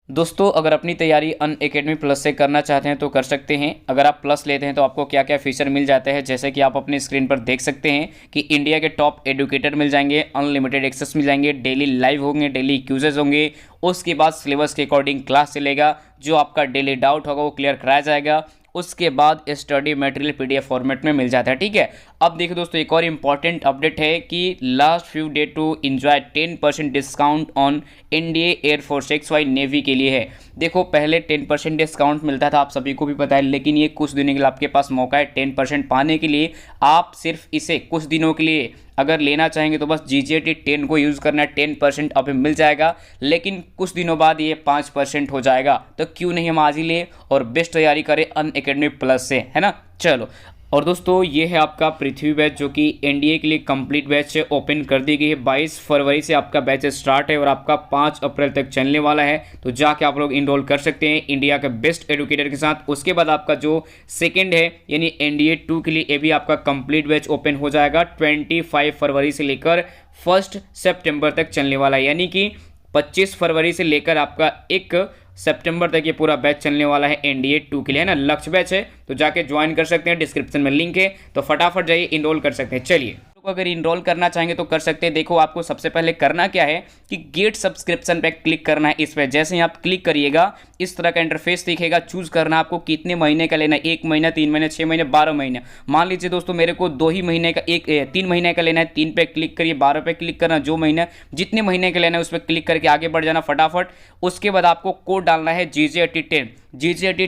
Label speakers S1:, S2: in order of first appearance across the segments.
S1: दोस्तों अगर अपनी तैयारी अनअकैडमी प्लस से करना चाहते हैं तो कर सकते हैं। अगर आप प्लस लेते हैं तो आपको क्या क्या फीचर मिल जाते हैं, जैसे कि आप अपनी स्क्रीन पर देख सकते हैं कि इंडिया के टॉप एडुकेटर मिल जाएंगे, अनलिमिटेड एक्सेस मिल जाएंगे, डेली लाइव होंगे, डेली क्यूजेज होंगे, उसके बाद सिलेबस के अकॉर्डिंग क्लास चलेगा, जो आपका डेली डाउट होगा वो क्लियर कराया जाएगा, उसके बाद स्टडी मटेरियल पीडीएफ फॉर्मेट में मिल जाता है। ठीक है, अब देखिए दोस्तों एक और इम्पॉर्टेंट अपडेट है कि last few day to enjoy 10% discount on India air force XY navy के लिए है। देखो पहले 10% डिस्काउंट मिलता था, आप सभी को भी पता है, लेकिन ये कुछ दिनों के लिए आपके पास मौका है 10% पाने के लिए। आप सिर्फ इसे कुछ दिनों के लिए अगर लेना चाहेंगे तो बस GJT 10 को यूज़ करना है, 10% अभी मिल जाएगा, लेकिन कुछ दिनों बाद ये 5% हो जाएगा। तो क्यों नहीं हम आज ही ले और बेस्ट तैयारी करें अनअकैडमी प्लस से, है ना। चलो, और दोस्तों ये है आपका पृथ्वी बैच, जो कि एनडीए के लिए कंप्लीट बैच ओपन कर दी गई है। 22 फरवरी से आपका बैच स्टार्ट है और आपका 5 अप्रैल तक चलने वाला है। तो जाके आप लोग इनरोल कर सकते हैं इंडिया के बेस्ट एडुकेटर के साथ। उसके बाद आपका जो सेकंड है यानी NDA 2 के लिए, ये भी आपका कंप्लीट बैच ओपन हो जाएगा 25 फरवरी से लेकर 1 सितंबर तक चलने वाला है, यानी कि 25 फरवरी से लेकर आपका 1 सितंबर तक ये पूरा बैच चलने वाला है NDA 2 के लिए, है ना। लक्ष्य बैच है, तो जाके ज्वाइन कर सकते हैं, डिस्क्रिप्शन में लिंक है, तो फटाफट जाइए इनरोल कर सकते हैं। चलिए, अगर इनरोल करना चाहेंगे तो कर सकते हैं। देखो आपको सबसे पहले करना क्या है कि गेट सब्सक्रिप्शन पे क्लिक करना है। इस पर जैसे ही आप क्लिक करिएगा इस तरह का इंटरफेस दिखेगा। चूज करना आपको कितने महीने का लेना है, 1 महीना, 3 महीने, 6 महीने, 12 महीने। मान लीजिए दोस्तों मेरे को 2 ही महीने का 3 महीने का लेना है, 3 पे क्लिक करिए, 12 पे क्लिक करना, जो महीना जितने महीने का लेना है उस पर क्लिक करके आगे बढ़ जाना फटाफट। उसके बाद आपको कोड डालना है GJT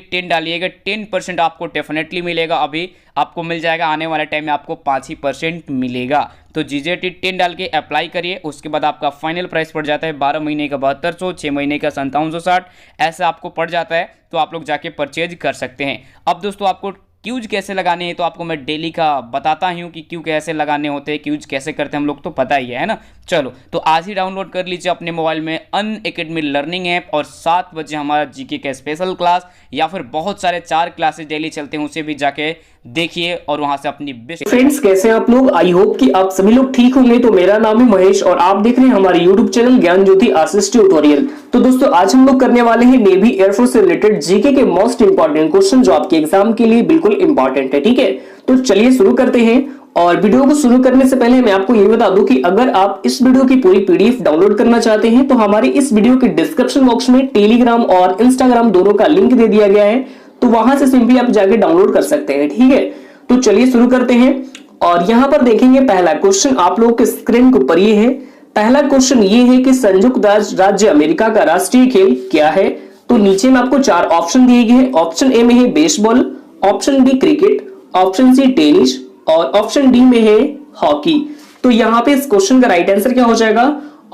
S1: 10 डालिएगा, 10% आपको डेफिनेटली मिलेगा। अभी आपको मिल जाएगा, आने वाले टाइम में आपको 5% मिलेगा। तो GJT 10 डाल के अप्लाई करिए। उसके बाद आपका फाइनल प्राइस पड़ जाता है 12 महीने का 7200, 6 महीने का 5760, ऐसा आपको पड़ जाता है। तो आप लोग जाके परचेज कर सकते हैं। अब दोस्तों आपको क्यूज कैसे लगाने हैं तो आपको मैं डेली का बताता हूँ कि क्यू कैसे लगाने होते हैं, क्यूज कैसे करते हैं हम लोग, तो पता ही है ना। चलो, तो आज ही डाउनलोड कर लीजिए अपने मोबाइल में अनअकैडमी लर्निंग ऐप, और 7 बजे हमारा जीके का स्पेशल क्लास या फिर बहुत सारे 4 क्लासेस डेली चलते हैं, उसे भी जाके देखिए और वहां से अपनी बेस्ट।
S2: फ्रेंड्स कैसे हैं आप लोग? आई होप कि आप सभी लोग ठीक होंगे। तो मेरा नाम है महेश और आप देख रहे हैं हमारे यूट्यूब चैनल ज्ञान ज्योति आशीष ट्यूटोरियल। तो दोस्तों आज हम लोग करने वाले हैं नेवी एयरफोर्स से रिलेटेड जीके के मोस्ट इंपॉर्टेंट क्वेश्चन, जो आपके एग्जाम के लिए बिल्कुल इंपॉर्टेंट है। ठीक है, तो चलिए शुरू करते हैं। और वीडियो को शुरू करने से पहले मैं आपको ये बता दूं कि अगर आप इस वीडियो की पूरी पीडीएफ डाउनलोड करना चाहते हैं तो हमारे इस वीडियो के डिस्क्रिप्शन बॉक्स में टेलीग्राम और इंस्टाग्राम दोनों का लिंक दे दिया गया है, तो वहां से सिंपली आप जाके डाउनलोड कर सकते हैं। ठीक है, तो चलिए शुरू करते हैं। और यहां पर देखेंगे पहला क्वेश्चन आप लोगों के स्क्रीन के ऊपर ये है। पहला क्वेश्चन ये है कि संयुक्त राज्य अमेरिका का राष्ट्रीय खेल क्या है। तो नीचे में आपको 4 ऑप्शन दिए गए हैं। ऑप्शन ए में है baseball, option B cricket, option C tennis और ऑप्शन डी में है हॉकी। तो यहाँ पे इस क्वेश्चन का राइट आंसर क्या हो जाएगा?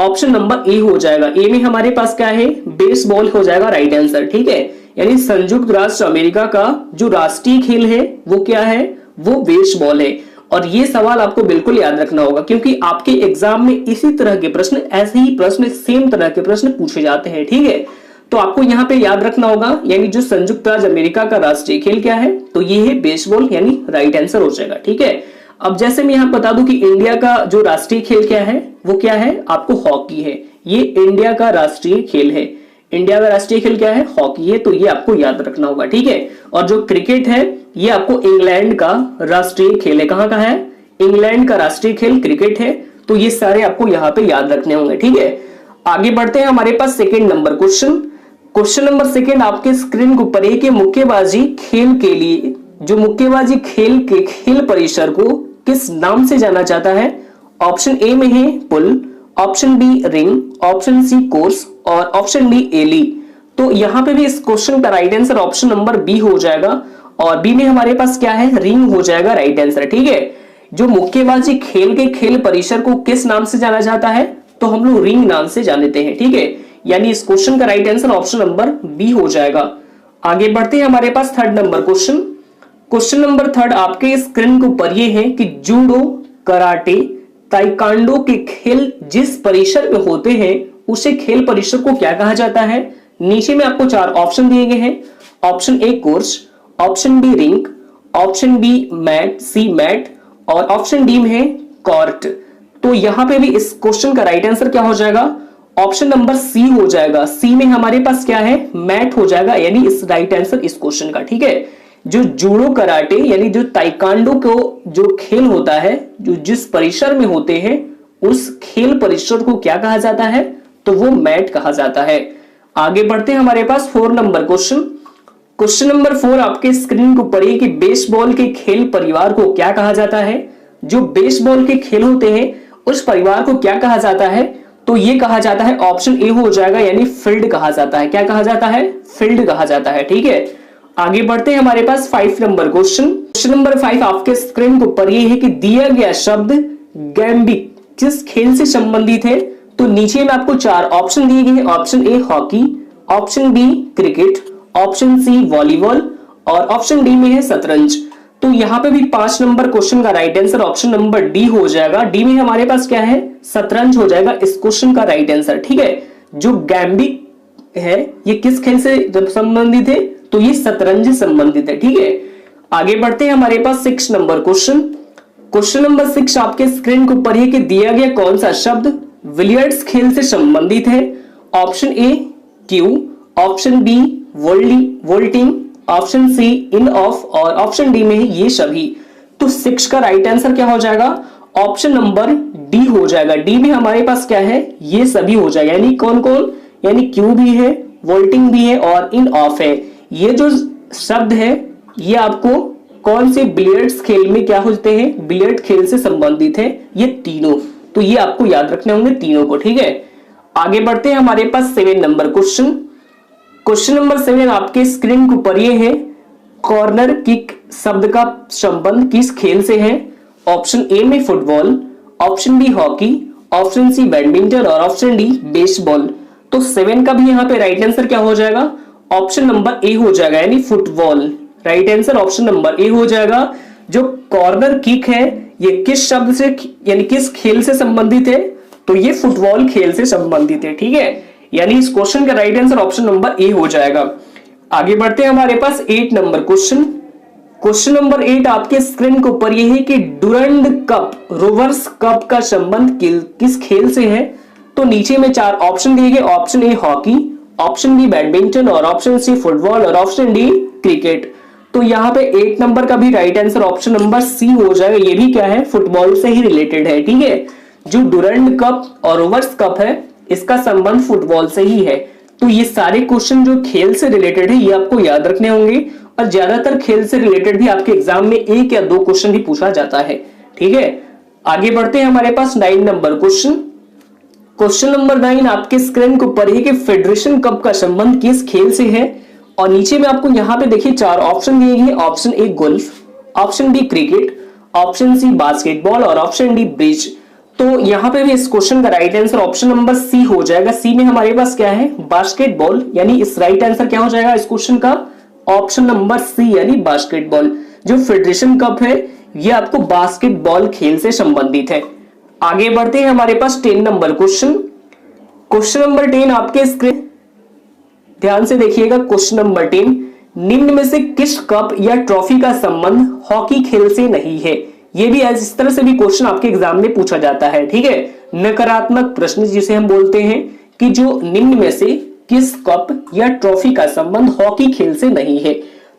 S2: ऑप्शन नंबर ए हो जाएगा। ए में हमारे पास क्या है? बेसबॉल हो जाएगा राइट आंसर। ठीक है, यानी संयुक्त राष्ट्र अमेरिका का जो राष्ट्रीय खेल है वो क्या है? वो बेसबॉल है। और ये सवाल आपको बिल्कुल याद रखना होगा, क्योंकि आपके एग्जाम में इसी तरह के प्रश्न, ऐसे ही प्रश्न, सेम तरह के प्रश्न पूछे जाते हैं। ठीक है, तो आपको यहाँ पे याद रखना होगा, यानी जो संयुक्त राज्य अमेरिका का राष्ट्रीय खेल क्या है, तो ये है बेसबॉल, यानी राइट आंसर हो जाएगा। ठीक है, अब जैसे मैं यहाँ बता दूं कि इंडिया का जो राष्ट्रीय खेल क्या है, वो क्या है? आपको हॉकी है। ये इंडिया का राष्ट्रीय खेल है। इंडिया का राष्ट्रीय खेल क्या है? हॉकी है। तो ये आपको याद रखना होगा। ठीक है, और जो क्रिकेट है ये आपको इंग्लैंड का राष्ट्रीय खेल है। कहां का है? इंग्लैंड का राष्ट्रीय खेल क्रिकेट है। तो ये सारे आपको यहाँ पे याद रखने होंगे। ठीक है, आगे बढ़ते हैं। हमारे पास second number question. Question number second आपके स्क्रीन के ऊपर है कि मुक्केबाजी खेल के लिए, जो मुक्केबाजी खेल के खेल परिसर को किस नाम से जाना जाता है? ऑप्शन ए में है pull, option B ring, option C course और ऑप्शन डी एली। तो यहाँ पे भी इस क्वेश्चन का right answer option number B हो जाएगा, और बी में हमारे पास क्या है? रिंग हो जाएगा राइट आंसर। ठीक है, जो मुक्केबाजी खेल के खेल परिसर को किस नाम से जाना जाता है? तो हम लोग रिंग नाम से जानते हैं। ठीक है, यानी इस क्वेश्चन का right answer option number B हो जाएगा। आगे बढ़ते हैं। हमारे पास third number question. Question number third आपके स्क्रीन के ऊपर ये है कि जूडो, कराटे, ताइक्वांडो के खेल जिस परिसर में होते हैं उसे खेल परिसर को क्या कहा जाता है? नीचे में आपको 4 ऑप्शन दिए गए हैं। Option A course, option B ring, option B mat, C mat और ऑप्शन डी में है कोर्ट। तो यहां पे भी इस क्वेश्चन का राइट आंसर क्या हो जाएगा? ऑप्शन नंबर सी हो जाएगा। सी में हमारे पास क्या है, मैट हो जाएगा, यानी इस राइट आंसर इस क्वेश्चन का। ठीक है, जो जूडो कराटे यानी जो ताइक्वांडो को जो खेल होता है, जो जिस परिसर में होते हैं, उस खेल परिसर को क्या कहा जाता है, तो वो मैट कहा जाता है। आगे बढ़ते हैं हमारे पास 4 नंबर क्वेश्चन। क्वेश्चन नंबर 4 आपके स्क्रीन के ऊपर है कि बेसबॉल के खेल परिवार को क्या कहा जाता है। जो बेसबॉल के खेल होते हैं उस परिवार को क्या कहा जाता है, तो ये कहा जाता है ऑप्शन ए हो जाएगा, यानी फील्ड कहा जाता है। क्या कहा जाता है, फील्ड कहा जाता है। ठीक है, आगे बढ़ते हैं हमारे पास 5 नंबर क्वेश्चन। क्वेश्चन नंबर 5 आपके स्क्रीन के ऊपर ये है कि दिया गया शब्द गैम्बिक किस खेल से संबंधित है। तो नीचे में आपको 4 ऑप्शन दिए गए हैं। Option A hockey, option B cricket, option C volleyball और ऑप्शन डी में है शतरंज। तो यहाँ पे भी 5 नंबर क्वेश्चन का right answer option number D हो जाएगा। डी में हमारे पास क्या है, शतरंज हो जाएगा इस क्वेश्चन का राइट आंसर। ठीक है, जो गैम्बिक है ये किस खेल से संबंधित है, तो ये शतरंज से संबंधित है। ठीक है, आगे बढ़ते हैं हमारे पास 6 नंबर क्वेश्चन। क्वेश्चन नंबर 6 आपके स्क्रीन के ऊपर है कि दिया गया कौन सा शब्द बिलियर्ड्स खेल से संबंधित है। Option A cue, option B vaulting, option C in off और ऑप्शन डी में है ये सभी। तो 6 का राइट आंसर क्या हो जाएगा, ऑप्शन नंबर डी हो जाएगा। डी में हमारे पास क्या है, ये सभी हो जाएगा, यानी कौन कौन, यानी क्यू भी है, वोल्टिंग भी है और इन ऑफ है। ये जो शब्द है ये आपको कौन से बिलियर्ड्स खेल में क्या होते हैं, बिलियर्ड खेल से संबंधित है ये तीनों। तो ये आपको याद रखने होंगे तीनों को। ठीक है, आगे बढ़ते हैं हमारे पास 7 नंबर क्वेश्चन। क्वेश्चन नंबर 7 आपके स्क्रीन के ऊपर ये है कॉर्नर किक शब्द का संबंध किस खेल से है। ऑप्शन ए में football, option B hockey, option C badminton और ऑप्शन डी बेसबॉल। तो 7 का भी यहाँ पे राइट आंसर क्या हो जाएगा, ऑप्शन नंबर ए हो जाएगा, यानी football. Right answer option number A हो जाएगा। जो कॉर्नर किक है ये किस शब्द से यानी किस खेल से संबंधित है, तो ये फुटबॉल खेल से संबंधित है। ठीक है, यानी इस क्वेश्चन का right answer option number A हो जाएगा। आगे बढ़ते हैं हमारे पास 8 नंबर क्वेश्चन। क्वेश्चन नंबर 8 आपके स्क्रीन के ऊपर ये है कि डुरंड कप रोवर्स कप का संबंध किस खेल से है। तो नीचे में 4 ऑप्शन दिए गए। Option A hockey, option B badminton और ऑप्शन सी फुटबॉल और ऑप्शन डी क्रिकेट। तो यहाँ पे 8 नंबर का भी right answer option number C हो जाएगा। ये भी क्या है, फुटबॉल से ही रिलेटेड है। ठीक है, जो डुरंड कप और रोवर्स कप है इसका संबंध फुटबॉल से ही है। तो ये सारे क्वेश्चन जो खेल से रिलेटेड है ये आपको याद रखने होंगे, और ज्यादातर खेल से रिलेटेड भी आपके एग्जाम में 1 या 2 क्वेश्चन भी पूछा जाता है। ठीक है, आगे बढ़ते हैं हमारे पास 9 नंबर क्वेश्चन। क्वेश्चन नंबर 9 आपके स्क्रीन के ऊपर है कि फेडरेशन कप का संबंध किस खेल से है। और नीचे में आपको यहाँ पे देखिए 4 ऑप्शन दिए गए। Option A golf, option B cricket, option C basketball और ऑप्शन डी ब्रिज। तो यहाँ पे भी इस क्वेश्चन का right answer option number C हो जाएगा। सी में हमारे पास क्या है, बास्केटबॉल, यानी इस राइट आंसर क्या हो जाएगा इस क्वेश्चन का, ऑप्शन नंबर सी यानी बास्केटबॉल। जो फेडरेशन कप है ये आपको बास्केटबॉल खेल से संबंधित है। आगे बढ़ते हैं हमारे पास 10 नंबर क्वेश्चन। क्वेश्चन नंबर 10 आपके स्क्रीन ध्यान से देखिएगा। क्वेश्चन नंबर 10, निम्न में से किस कप या ट्रॉफी का संबंध हॉकी खेल से नहीं है। ये भी इस तरह से भी क्वेश्चन आपके एग्जाम में पूछा जाता है। ठीक है, नकारात्मक प्रश्न जिसे हम बोलते हैं कि जो निम्न में से किस कप या ट्रॉफी का संबंध हॉकी खेल से नहीं है।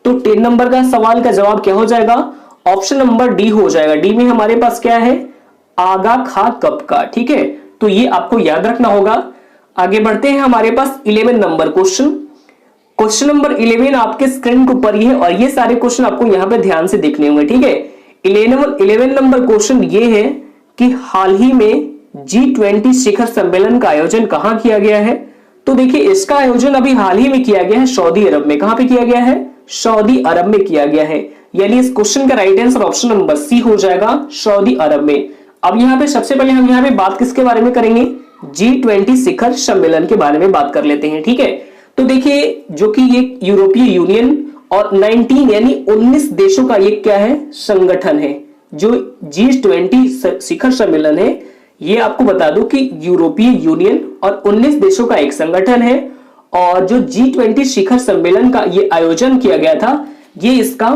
S2: तो 10 नंबर का सवाल का जवाब क्या हो जाएगा, ऑप्शन नंबर डी हो जाएगा। डी में हमारे पास क्या है, आगा खा कप का। ठीक है, तो ये आपको याद रखना होगा। आगे बढ़ते हैं हमारे पास 11 नंबर क्वेश्चन। क्वेश्चन नंबर 11 आपके स्क्रीन के ऊपर ही है और ये सारे क्वेश्चन आपको यहाँ पे ध्यान से देखने होंगे। ठीक है, 11 नंबर क्वेश्चन ये है कि हाल ही में G20 शिखर सम्मेलन का आयोजन कहां किया गया है। तो देखिए इसका आयोजन अभी हाल ही में किया गया है सऊदी अरब में। कहां पे किया गया है, सऊदी अरब में किया गया है। यानी इस क्वेश्चन का right answer option number C हो जाएगा, सऊदी अरब में। अब यहाँ पे सबसे पहले हम यहाँ पे बात किसके बारे में करेंगे, G20 शिखर सम्मेलन के बारे में बात कर लेते हैं। ठीक है, तो देखिए जो कि ये यूरोपीय यूनियन और 19 यानी 19 देशों का ये क्या है, संगठन है। जो G20 शिखर सम्मेलन है ये आपको बता दूं कि यूरोपीय यूनियन और 19 देशों का एक संगठन है। और जो G20 शिखर सम्मेलन का ये आयोजन किया गया था ये इसका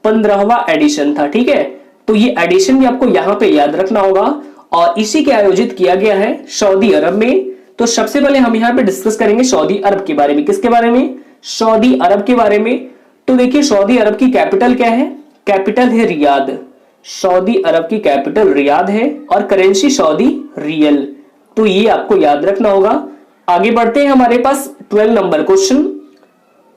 S2: 15वां एडिशन था। ठीक है, तो ये एडिशन भी आपको यहाँ पे याद रखना होगा। और इसी के आयोजित किया गया है सऊदी अरब में। तो सबसे पहले हम यहाँ पे डिस्कस करेंगे सऊदी अरब के बारे में। किसके बारे में? सऊदी अरब के बारे में। तो देखिए सऊदी अरब की कैपिटल क्या है? कैपिटल है रियाद। सऊदी अरब की कैपिटल रियाद है और करेंसी सऊदी रियल। तो ये आपको याद रखना होगा। आगे बढ़ते हैं, हमारे पास 12 नंबर क्वेश्चन।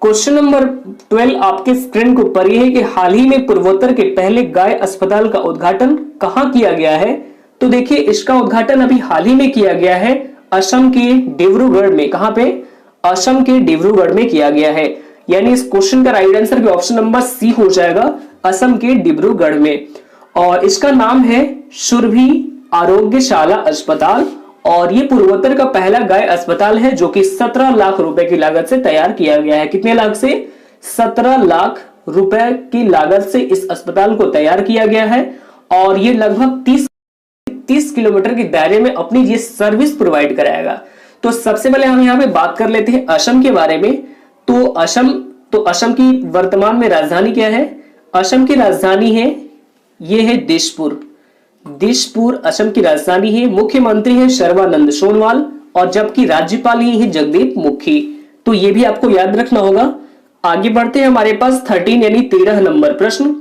S2: क्वेश्चन नंबर 12 आपके स्क्रीन के ऊपर ये है कि हाल ही में पूर्वोत्तर के पहले गाय अस्पताल का उद्घाटन कहां किया गया है? तो देखिए इसका उद्घाटन अभी हाल ही में किया गया है असम के डिब्रूगढ़ में। कहां पे? असम के डिब्रूगढ़ में किया गया है। यानी इस क्वेश्चन का राइट आंसर भी ऑप्शन नंबर सी हो जाएगा, असम के डिब्रूगढ़ में। और इसका नाम है सुरभि आरोग्यशाला अस्पताल और ये पूर्वोत्तर का पहला गाय अस्पताल है जो कि 17 लाख रुपए की लागत से तैयार किया गया है। कितने लाख से? 17 लाख रुपए की लागत से इस अस्पताल को तैयार किया गया है और ये लगभग 30 किलोमीटर के दायरे में अपनी ये सर्विस प्रोवाइड कराएगा। तो सबसे पहले हम यहाँ पे बात कर लेते हैं असम के बारे में। तो असम की वर्तमान में राजधानी क्या है? असम की राजधानी है, ये है दिसपुर। दिसपुर असम की राजधानी है। मुख्यमंत्री है सर्बानंद सोनोवाल और जबकि राज्यपाल ही है जगदीप मुखी। तो ये भी आपको याद रखना होगा। आगे बढ़ते हैं, हमारे पास 13 यानी 13 नंबर प्रश्न।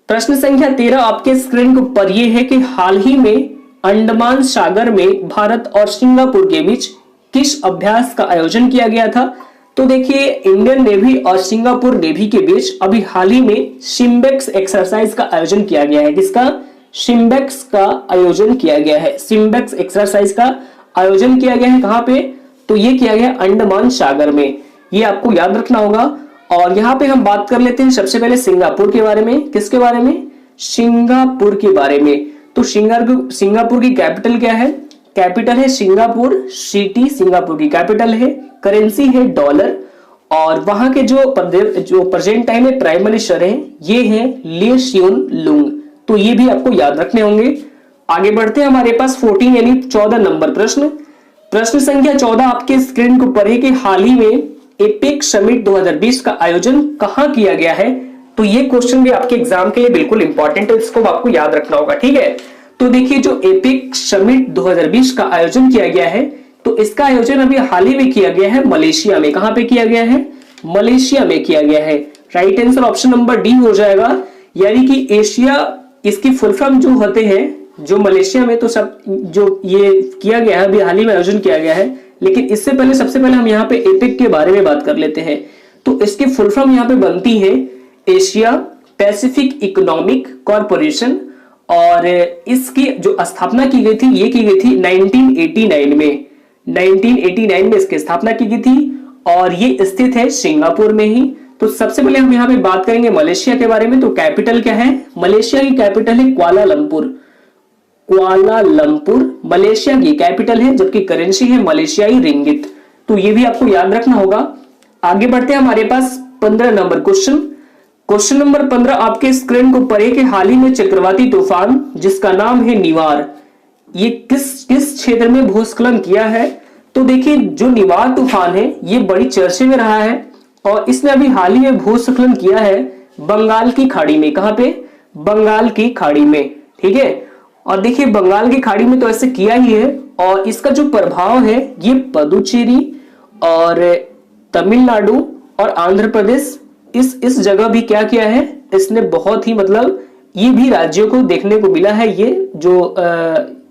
S2: प्रश्न संख्या 13 आपके स्क्रीन के ऊपर ये है कि हाल ही में अंडमान सागर में भारत और सिंगापुर के बीच किस अभ्यास का आयोजन किया गया था? तो देखिए इंडियन नेवी और सिंगापुर नेवी के बीच अभी हाल ही में सिम्बेक्स एक्सरसाइज का आयोजन किया गया है। किसका? सिम्बेक्स का आयोजन किया गया है। सिम्बेक्स एक्सरसाइज का आयोजन किया गया है कहां पे? तो ये किया गया अंडमान सागर में। ये आपको याद रखना होगा। और यहाँ पे हम बात कर लेते हैं सबसे पहले सिंगापुर के बारे में। किसके बारे में? सिंगापुर के बारे में। तो सिंगापुर की कैपिटल क्या है? कैपिटल है सिंगापुर सिटी, सिंगापुर की कैपिटल है। करेंसी है डॉलर और वहां के जो प्रेजेंट टाइम में प्राइम मिनिस्टर है ये है ली सियोन लुंग। तो ये भी आपको याद रखने होंगे। आगे बढ़ते हैं, हमारे पास 14 यानी 14 नंबर प्रश्न। प्रश्न संख्या 14 आपके स्क्रीन के ऊपर है कि हाल ही में एपेक समिट 2020 का आयोजन कहां किया गया है? तो ये क्वेश्चन भी आपके एग्जाम के लिए बिल्कुल इंपॉर्टेंट है, इसको आपको याद रखना होगा। ठीक है, तो देखिए जो एपेक समिट 2020 का आयोजन किया गया है तो इसका आयोजन अभी हाल ही में किया गया है मलेशिया में। कहां पे किया गया है? मलेशिया में किया गया है। Right answer option number D हो जाएगा। यानी कि एशिया, इसकी फुल फॉर्म जो होते हैं जो मलेशिया में, तो सब जो ये किया गया है अभी हाल ही में आयोजन किया गया है। लेकिन इससे पहले सबसे पहले हम यहाँ पे एपेक के बारे में बात कर लेते हैं। तो इसकी फुल फॉर्म यहाँ पे बनती है एशिया पैसिफिक इकोनॉमिक कॉरपोरेशन और इसकी जो स्थापना की गई थी ये की गई थी 1989 में। 1989 में इसकी स्थापना की गई थी और ये स्थित है सिंगापुर में ही। तो सबसे पहले हम यहाँ पे बात करेंगे मलेशिया के बारे में। तो कैपिटल क्या है? मलेशिया की कैपिटल है कुआलालंपुर। कुआलालंपुर मलेशिया की कैपिटल है जबकि करेंसी है मलेशियाई रिंगित। तो ये भी आपको याद रखना होगा। आगे बढ़ते हैं, हमारे पास 15 नंबर क्वेश्चन। क्वेश्चन नंबर 15 आपके स्क्रीन को ऊपर है कि हाल ही में चक्रवाती तूफान जिसका नाम है निवार, ये किस क्षेत्र में भूस्खलन किया है? तो देखिए जो निवार तूफान है ये बड़ी चर्चे में रहा है और इसने अभी हाल ही में भूस्खलन किया है बंगाल की खाड़ी में। कहां पे? बंगाल की खाड़ी में। ठीक है, और देखिए बंगाल की खाड़ी में तो ऐसे किया ही है और इसका जो प्रभाव है ये पुदुचेरी और तमिलनाडु और आंध्र प्रदेश इस जगह भी क्या किया है, इसने बहुत ही मतलब ये भी राज्यों को देखने को मिला है। ये जो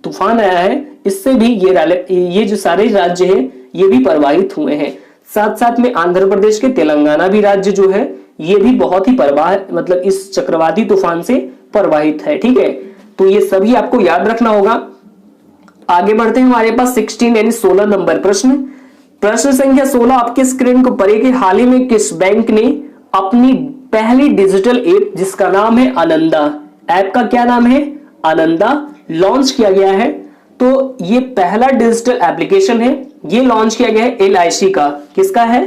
S2: तूफान आया है इससे भी ये जो सारे राज्य हैं ये भी प्रभावित हुए हैं। साथ साथ में आंध्र प्रदेश के तेलंगाना भी राज्य जो है ये भी बहुत ही मतलब इस चक्रवाती तूफान से प्रभावित है। ठीक है, तो ये सभी आपको याद रखना होगा। आगे बढ़ते हैं, हमारे पास 16 यानी 16 नंबर प्रश्न। प्रश्न संख्या 16 आपके स्क्रीन को पढ़े कि हाल ही में किस बैंक ने अपनी पहली डिजिटल ऐप जिसका नाम है आनंदा, ऐप का क्या नाम है? आनंदा, लॉन्च किया गया है। तो ये पहला डिजिटल एप्लीकेशन है, ये लॉन्च किया गया है LIC का। किसका है?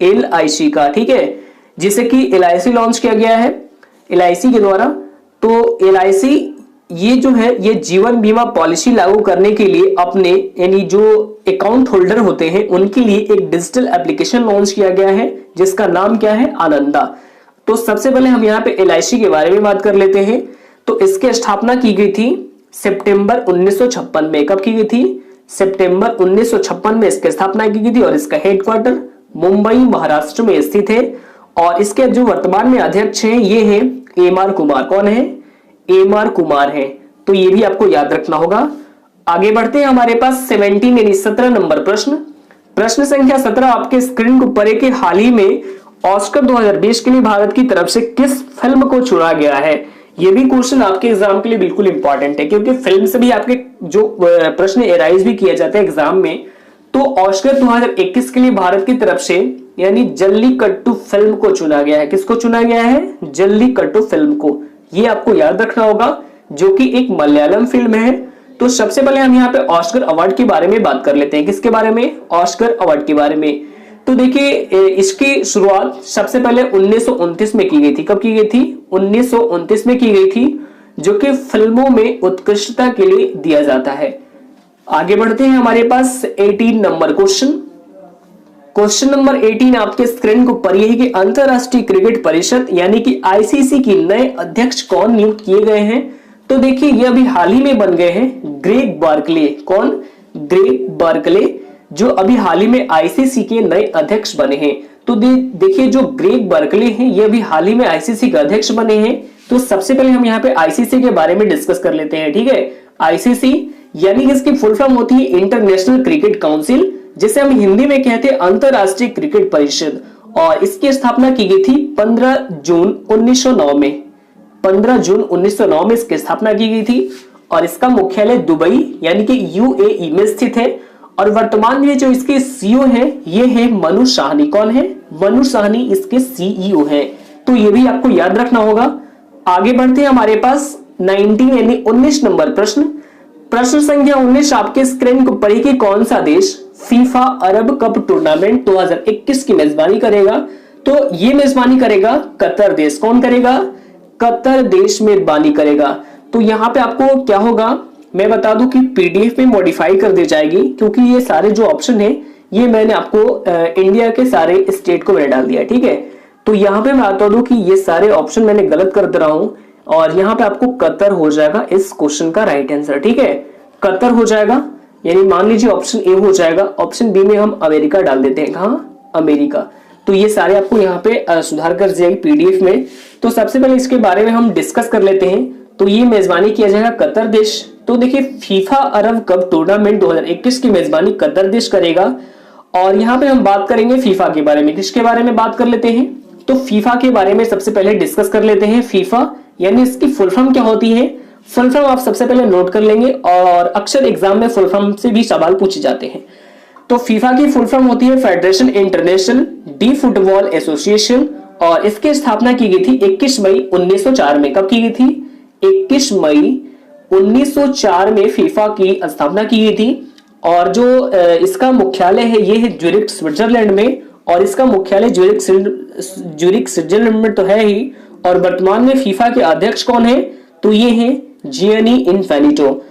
S2: LIC का। ठीक है, जिसे कि LIC लॉन्च किया गया है LIC के द्वारा। तो LIC ये जो है ये जीवन बीमा पॉलिसी लागू करने के लिए अपने यानी जो अकाउंट होल्डर होते हैं उनके लिए एक डिजिटल एप्लीकेशन लॉन्च किया गया है जिसका नाम क्या है? आनंदा। तो सबसे पहले हम यहाँ पे LIC के बारे में बात कर लेते हैं। तो इसकी स्थापना की गई थी सितंबर 1956 में। कब की गई थी? सितंबर 1956 में इसकी स्थापना की गई थी और इसका हेडक्वार्टर मुंबई महाराष्ट्र में स्थित है। और इसके जो वर्तमान में अध्यक्ष हैं ये हैं एम.आर. कुमार। कौन है? एम.आर. कुमार है। तो ये भी आपको याद रखना होगा। आगे बढ़ते हैं, हमारे पास 17 यानी 17 नंबर प्रश्न संख्या 17 आपके स्क्रीन के ऊपर है कि हाल ही में ऑस्कर 2020 के लिए भारत की तरफ से किस फिल्म को चुना गया है। ये भी क्वेश्चन आपके एग्जाम के लिए बिल्कुल इंपॉर्टेंट है, क्योंकि फिल्म से भी आपके जो प्रश्न एराइज भी किया जाता है एग्जाम में। तो ऑस्कर 2021 के लिए भारत की तरफ से यानी जल्लीकट्टू फिल्म को चुना गया है। किसको चुना गया है? जल्लीकट्टू फिल्म को। ये आपको याद रखना होगा, जो कि एक मलयालम फिल्म है। तो सबसे पहले हम यहाँ पे ऑस्कर अवार्ड के बारे में बात कर लेते हैं। किसके बारे में? ऑस्कर अवार्ड के बारे में। तो देखिए, इसकी शुरुआत सबसे पहले 1929 में की गई थी। कब की गई थी? 1929 में की गई थी, जो कि फिल्मों में उत्कृष्टता के लिए दिया जाता है। आगे बढ़ते हैं, हमारे पास 18 नंबर क्वेश्चन नंबर 18 आपके स्क्रीन को पर यही कि अंतरराष्ट्रीय क्रिकेट परिषद यानी कि आईसीसी की नए अध्यक्ष कौन नियुक्त किए गए हैं। तो देखिए, ये अभी हाल ही में बन गए हैं ग्रेग बार्कले। कौन? ग्रेग बार्कले, जो अभी हाल ही में आईसीसी के नए अध्यक्ष बने हैं। तो देखिए, जो ग्रेग बार्कले हैं ये अभी हाल ही में आईसीसी के अध्यक्ष बने हैं। तो सबसे पहले हम यहाँ पे आईसीसी के बारे में डिस्कस कर लेते हैं। ठीक है, आईसीसी यानी कि इसकी फुल फॉर्म होती है इंटरनेशनल क्रिकेट काउंसिल, जिसे हम हिंदी में कहते हैं अंतरराष्ट्रीय क्रिकेट परिषद। और इसकी स्थापना की गई थी 15 जून 1909 में। 15 जून 1909 में इसकी स्थापना की गई थी और इसका मुख्यालय दुबई यानी कि यूएई में स्थित है। और वर्तमान में जो इसके सीईओ हैं ये है मनु साहनी। कौन है? मनु साहनी इसके सीईओ हैं। तो ये भी आपको याद रखना होगा। आगे बढ़ते हैं, हमारे पास 19 यानी 19 नंबर प्रश्न संख्या 19 आपके स्क्रीन को पर कि कौन सा देश फीफा अरब कप टूर्नामेंट 2021 की मेजबानी करेगा। तो ये मेजबानी करेगा कतर देश। कौन करेगा? कतर देश मेजबानी करेगा। तो यहाँ पे आपको क्या होगा, मैं बता दूं कि पीडीएफ में मॉडिफाई कर दी जाएगी, क्योंकि ये सारे जो ऑप्शन है ये मैंने आपको इंडिया के सारे स्टेट को मैंने डाल दिया। ठीक है, तो यहाँ पे मैं बता दूं कि ये सारे ऑप्शन मैंने गलत कर दे रहा हूं और यहाँ पे आपको कतर हो जाएगा इस क्वेश्चन का राइट आंसर। ठीक है, कतर हो जाएगा, यानी मान लीजिए ऑप्शन ए हो जाएगा। ऑप्शन बी में हम अमेरिका डाल देते हैं। कहाँ? अमेरिका। तो ये सारे आपको यहाँ पे सुधार कर दिया पीडीएफ में। तो सबसे पहले इसके बारे में हम डिस्कस कर लेते हैं। तो ये मेजबानी किया जाएगा कतर देश। तो देखिए, फीफा अरब कप टूर्नामेंट 2021 की मेजबानी कतर देश करेगा। और यहाँ पे हम बात करेंगे फीफा के बारे में। किसके बारे में बात कर लेते हैं? तो फीफा के बारे में सबसे पहले डिस्कस कर लेते हैं। फीफा यानी इसकी फुल फॉर्म क्या होती है? फुल फॉर्म आप सबसे पहले नोट कर लेंगे और अक्सर एग्जाम में फुल फॉर्म से भी सवाल पूछे जाते हैं। तो फीफा की फुल फॉर्म होती है federation international D football association और इसकी स्थापना की गई थी 21 मई 1904 में। कब की गई थी? 21 मई 1904 में फीफा की स्थापना की गई थी। और जो इसका मुख्यालय है ये है ज्यूरिख स्विट्जरलैंड में। और इसका मुख्यालय ज्यूरिख स्विट्जरलैंड में तो है ही। और वर्तमान में फीफा के अध्यक्ष कौन है? तो ये हैं जियानी इन्फैनिटो।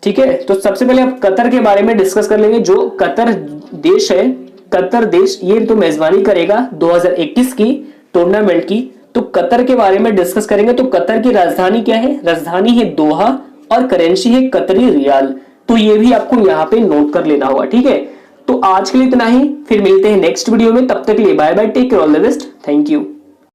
S2: ठीक है, तो सबसे पहले आप कतर के बारे में डिस्कस कर लेंगे। जो कतर देश है, कतर देश ये तो मेजबानी करेगा 2021 की टूर्नामेंट की। तो कतर के बारे में डिस्कस करेंगे। तो कतर की राजधानी क्या है? राजधानी है दोहा और करेंसी है कतरी रियाल। तो ये भी आपको यहाँ पे नोट कर लेना होगा। ठीक है, तो आज के लिए इतना ही, फिर मिलते हैं नेक्स्ट वीडियो में। तब तक के लिए bye bye, take care, all the best, thank you.